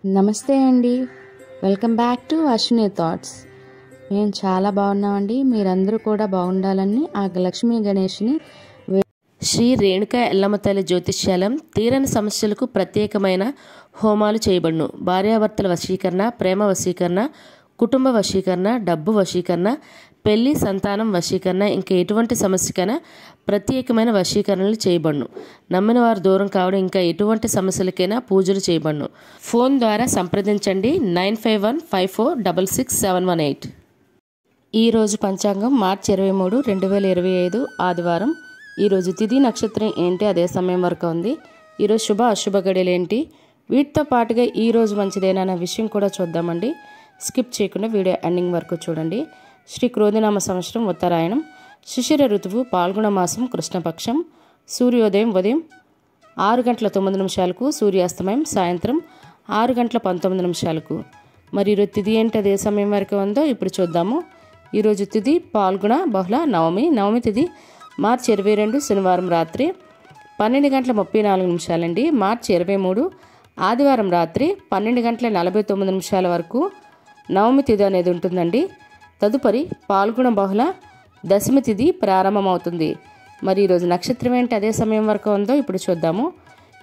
నమస్తే అండి, welcome back to Ashwini thoughts. మేము చాలా బాగున్నామండి. మీరందరూ కూడా బాగుండాలని ఆ లక్ష్మీ గణేష్ని శ్రీ రేణుకా ఎల్లమ్మ తల్లి జ్యోతిష్యాలయం తీరని సమస్యలకు ప్రత్యేకమైన హోమాలు చేయబడును. భార్యాభర్తల వశీకరణ, ప్రేమ వశీకరణ, కుటుంబ వశీకరణ, డబ్బు వశీకరణ, పెళ్లి, సంతానం వశీకరణ, ఇంకా ఎటువంటి సమస్యకైనా ప్రత్యేకమైన వశీకరణలు చేయబడును. నమ్మిన వారు దూరం కావడం, ఇంకా ఎటువంటి సమస్యలకైనా పూజలు చేయబడును. ఫోన్ ద్వారా సంప్రదించండి 9515466718. ఈరోజు పంచాంగం మార్చి 23, 2025 ఆదివారం. ఈరోజు తిథి నక్షత్రం ఏంటి, అదే సమయం వరకు ఉంది. ఈరోజు శుభ అశుభ గడియలు ఏంటి, వీటితో పాటుగా ఈరోజు మంచిదేనా అనే విషయం కూడా చూద్దామండి. స్కిప్ చేయకుండా వీడియో ఎండింగ్ వరకు చూడండి. శ్రీ క్రోధినామ సంవత్సరం ఉత్తరాయణం, శిశిర ఋతువు, పాల్గొన మాసం, కృష్ణపక్షం. సూర్యోదయం ఉదయం 6:09 సూర్యాస్తమయం సాయంత్రం 6:19. మరి ఈరోజు తిథి ఏంటి, అదే సమయం వరకు ఉందో ఇప్పుడు చూద్దాము. ఈరోజు తిథి పాల్గొన బహుళ నవమి. నవమి తిథి మార్చి 22 శనివారం రాత్రి 12:34 అండి. మార్చి 23 ఆదివారం రాత్రి 12:49 వరకు నవమి తిథి అనేది ఉంటుందండి. తదుపరి పాల్గొన బహుళ దశమి తిథి ప్రారంభమవుతుంది. మరి ఈరోజు నక్షత్రం ఏంటి, అదే సమయం వరకు ఉందో ఇప్పుడు చూద్దాము.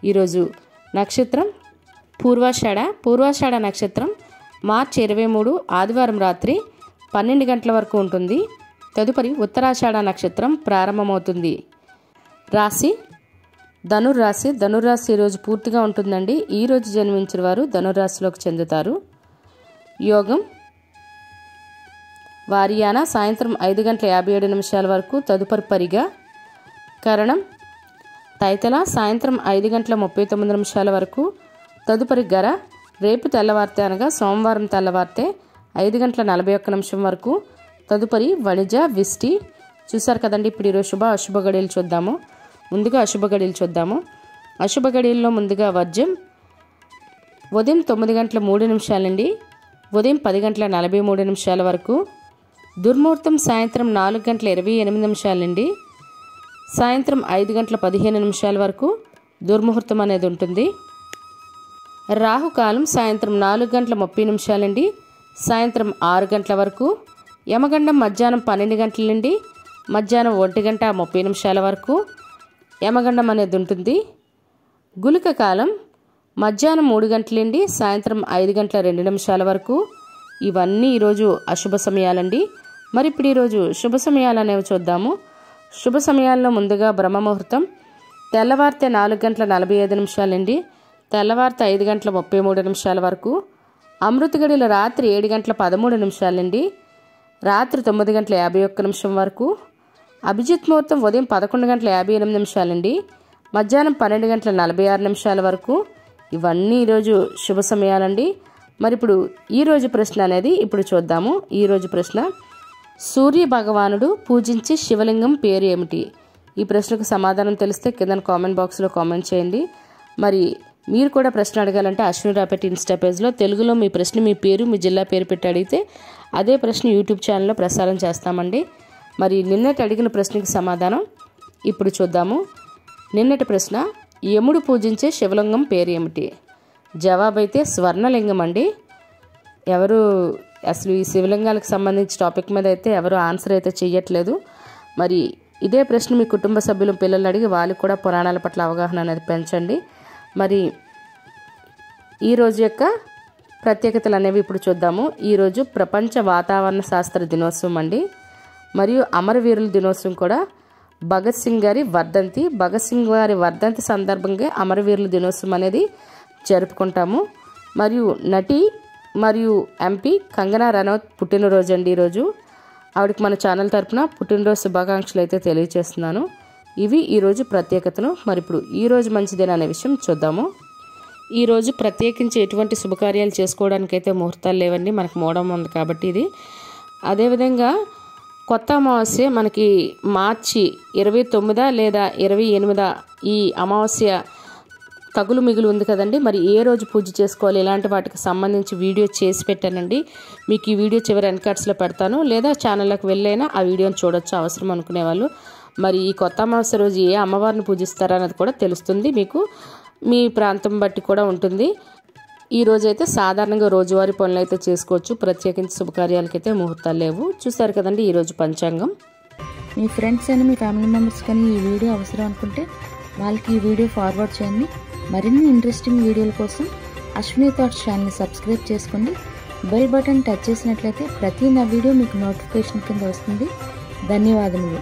ఈరోజు నక్షత్రం పూర్వాషాఢ. పూర్వాషాఢ నక్షత్రం మార్చి 23 ఆదివారం రాత్రి 12 గంటల వరకు ఉంటుంది. తదుపరి ఉత్తరాషాఢ నక్షత్రం ప్రారంభమవుతుంది. రాశి ధనుర్రాశి. ధనుర్రాశి ఈరోజు పూర్తిగా ఉంటుందండి. ఈరోజు జన్మించిన వారు ధనుర్రాశిలోకి చెందుతారు. యోగం వారియాన సాయంత్రం 5:57 వరకు, తదుపరి పరిగా. కరణం తైతల సాయంత్రం 5:39 వరకు, తదుపరి గర రేపు తెల్లవారితే అనగా సోమవారం తెల్లవారితే 5:41 వరకు, తదుపరి వణిజ విష్టి. చూసారు కదండి. ఇప్పుడు ఈరోజు శుభ అశుభ గడియలు చూద్దాము. ముందుగా అశుభ గడియలు చూద్దాము. అశుభ గడియల్లో ముందుగా వర్జ్యం ఉదయం 9:03 నుండి ఉదయం 10:43 వరకు. దుర్ముహూర్తం సాయంత్రం 4:28 నుండి సాయంత్రం 5:15 వరకు దుర్ముహూర్తం అనేది ఉంటుంది. రాహుకాలం సాయంత్రం 4:30 నుండి సాయంత్రం 6 గంటల వరకు. యమగండం మధ్యాహ్నం 12 గంటల నుండి మధ్యాహ్నం 1:30 వరకు యమగండం అనేది ఉంటుంది. గుళిక కాలం మధ్యాహ్నం 3 గంటల నుండి సాయంత్రం 5:02 వరకు. ఇవన్నీ ఈరోజు అశుభ సమయాలండి. మరి ఇప్పుడు ఈరోజు శుభ సమయాలు అనేవి చూద్దాము. శుభ సమయాల్లో ముందుగా బ్రహ్మముహూర్తం తెల్లవారితే 4:45 నుండి తెల్లవారితే 5:33 వరకు. అమృత గడియలు రాత్రి 7:13 నుండి రాత్రి 9:51 వరకు. అభిజిత్ ముహూర్తం ఉదయం 11:58 నుండి మధ్యాహ్నం 12:46 వరకు. ఇవన్నీ ఈరోజు శుభ సమయాలండి. మరి ఇప్పుడు ఈరోజు ప్రశ్న అనేది ఇప్పుడు చూద్దాము. ఈరోజు ప్రశ్న, సూర్య భగవానుడు పూజించే శివలింగం పేరు ఏమిటి? ఈ ప్రశ్నకు సమాధానం తెలిస్తే కింద కామెంట్ బాక్స్లో కామెంట్ చేయండి. మరి మీరు కూడా ప్రశ్న అడగాలంటే అశ్విని రాపెట్టి ఇన్స్టా పేజ్లో తెలుగులో మీ ప్రశ్న, మీ పేరు, మీ జిల్లా పేరు పెట్టి అడిగితే అదే ప్రశ్న యూట్యూబ్ ఛానల్లో ప్రసారం చేస్తామండి. మరి నిన్నటి అడిగిన ప్రశ్నకి సమాధానం ఇప్పుడు చూద్దాము. నిన్నటి ప్రశ్న, యముడు పూజించే శివలింగం పేరు ఏమిటి? జవాబు అయితే స్వర్ణలింగం అండి. ఎవరు అసలు ఈ శివలింగాలకు సంబంధించి టాపిక్ మీద అయితే ఎవరు ఆన్సర్ అయితే చెయ్యట్లేదు. మరి ఇదే ప్రశ్న మీ కుటుంబ సభ్యులు, పిల్లలు అడిగి వాళ్ళకి కూడా పురాణాల పట్ల అవగాహన అనేది పెంచండి. మరి ఈరోజు యొక్క ప్రత్యేకతలు అనేవి ఇప్పుడు చూద్దాము. ఈరోజు ప్రపంచ వాతావరణ శాస్త్ర దినోత్సవం అండి. మరియు అమరవీరుల దినోత్సవం కూడా. భగత్ సింగ్ గారి వర్ధంతి. భగత్ సింగ్ గారి వర్ధంతి సందర్భంగా అమరవీరుల దినోత్సవం అనేది జరుపుకుంటాము. మరియు నటి మరియు ఎంపీ కంగనా రనౌత్ పుట్టినరోజు అండి ఈరోజు. ఆవిడకి మన ఛానల్ తరపున పుట్టినరోజు శుభాకాంక్షలు అయితే తెలియజేస్తున్నాను. ఇవి ఈరోజు ప్రత్యేకతలు. మరి ఇప్పుడు ఈరోజు మంచిదేనా అనే విషయం చూద్దాము. ఈరోజు ప్రత్యేకించి ఎటువంటి శుభకార్యాలు చేసుకోవడానికైతే ముహూర్తాలు లేవండి, మనకు మోడం ఉంది కాబట్టి ఇది. అదేవిధంగా కొత్త అమావాస్య మనకి మార్చి 29 లేదా 28 ఈ అమావాస్య తగులు మిగులు ఉంది కదండి. మరి ఏ రోజు పూజ చేసుకోవాలి, ఇలాంటి వాటికి సంబంధించి వీడియో చేసి పెట్టానండి. మీకు ఈ వీడియో చివరి ఎన్కార్డ్స్లో పెడతాను, లేదా ఛానల్లోకి వెళ్ళైనా ఆ వీడియోని చూడొచ్చు అవసరం అనుకునే వాళ్ళు. మరి ఈ కొత్త అమావాస్య రోజు ఏ అమ్మవారిని పూజిస్తారన్నది కూడా తెలుస్తుంది మీకు. మీ ప్రాంతం బట్టి కూడా ఉంటుంది. ఈ రోజైతే సాధారణంగా రోజువారీ పనులు అయితే చేసుకోవచ్చు, ప్రత్యేకించి శుభకార్యాలకైతే ముహూర్తాలు లేవు. చూసారు కదండి ఈరోజు పంచాంగం. మీ ఫ్రెండ్స్ అని మీ ఫ్యామిలీ మెంబర్స్ కానీ ఈ వీడియో అవసరం అనుకుంటే వాళ్ళకి ఈ వీడియో ఫార్వర్డ్ చేయండి. మరిన్ని ఇంట్రెస్టింగ్ వీడియోల కోసం అశ్విని థాట్స్ ఛానల్ని సబ్స్క్రైబ్ చేసుకోండి. బెల్ బటన్ టచ్ చేసినట్లయితే ప్రతి నా వీడియో మీకు నోటిఫికేషన్ కింద వస్తుంది. ధన్యవాదములు.